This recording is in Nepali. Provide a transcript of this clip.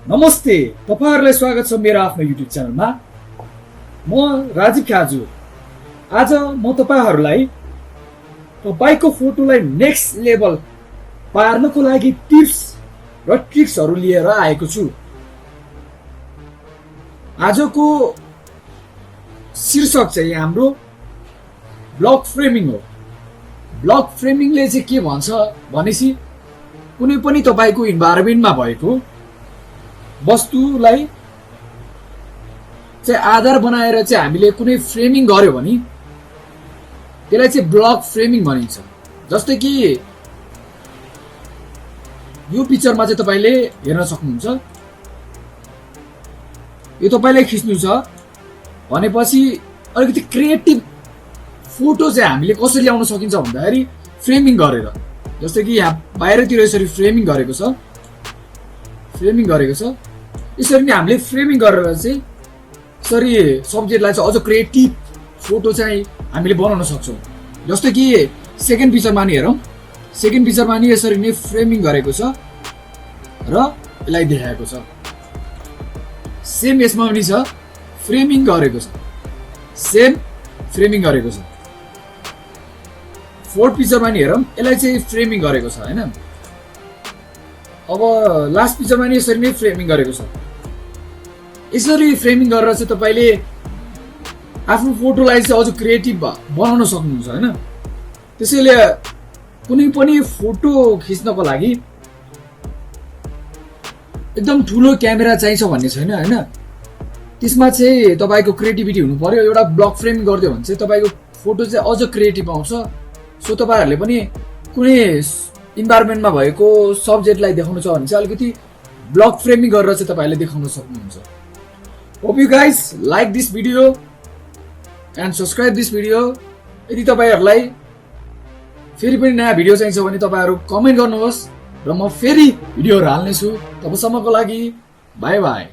नमस्ते, तपाईहरुलाई स्वागत छ मेरो आफ्नो युट्युब च्यानलमा। म राजीव खाजु। आज म तपाईहरुलाई तपाईको फोटोलाई नेक्स्ट लेभल पार्नको लागि टिप्स र ट्रिक्सहरु लिएर आएको छु। आजको शीर्षक चाहिँ हाम्रो ब्लक फ्रेमिङ हो। ब्लक फ्रेमिङले चाहिँ के भन्छ भनेसी कुनै पनि तपाईको इन्भाइरोमेन्टमा भएको वस्तुलाई चाहिँ आधार बनाएर चाहिँ हामीले कुनै फ्रेमिङ गर्यो भने त्यसलाई चाहिँ ब्लक फ्रेमिङ भनिन्छ। जस्तै कि यो पिक्चरमा चाहिँ तपाईले हेर्न सक्नुहुन्छ। यो तपाईलाई खिच्नु छ भनेपछि अलिकति क्रिएटिभ फोटो चाहिँ हामीले कसरी ल्याउन सकिन्छ भन्दाखेरि फ्रेमिङ गरेर। जस्तै कि यहाँ बाहिरतिर यसरी फ्रेमिङ गरेको छ, यसरी नै हामीले फ्रेमिङ गरेर चाहिँ यसरी सब्जेक्टलाई चाहिँ अझ क्रिएटिभ फोटो चाहिँ हामीले बनाउन सक्छौँ। जस्तै कि सेकेन्ड पिक्चरमा नि हेरौँ। सेकेन्ड पिक्चरमा नि यसरी नै फ्रेमिङ गरेको छ र यसलाई देखाएको छ। सेम यसमा पनि छ, फ्रेमिङ गरेको छ, सेम फ्रेमिङ गरेको छ। फोर्थ पिक्चरमा नि हेरौँ, यसलाई चाहिँ फ्रेमिङ गरेको छ हैन। अब लास्ट पिक्चरमा नि यसरी नै फ्रेमिङ गरेको छ। यसरी फ्रेमिङ गरेर चाहिँ तपाईले आफ्नो फोटोलाई चाहिँ अझ क्रिएटिभ बनाउन सक्नुहुन्छ हैन। त्यसैले कुनै पनि फोटो खिच्नको लागि एकदम ठुलो क्यामेरा चाहिन्छ भन्ने छैन हैन। त्यसमा चाहिँ तपाईको क्रिएटिभिटी हुनु पर्यो। एउटा ब्लक फ्रेमिङ गर्दियो भने चाहिँ तपाईको फोटो चाहिँ अझ क्रिएटिभ आउँछ। सो तपाईहरुले पनि कुनै इन्भाइरोमेन्टमा भएको सब्जेक्टलाई देखाउनु छ भने चाहिँ अलिकति ब्लक फ्रेमिङ गरेर चाहिँ तपाईले देखाउन सक्नुहुन्छ। Hope you guys like this video and subscribe this video. यदि तपाईहरुलाई फेरि पनि नयाँ भिडियो चाहिन्छ भने तपाईहरु कमेन्ट गर्नुहोस् र म फेरि भिडियोहरु हाल्ने छु। तबसम्मको लागि बाइ बाइ।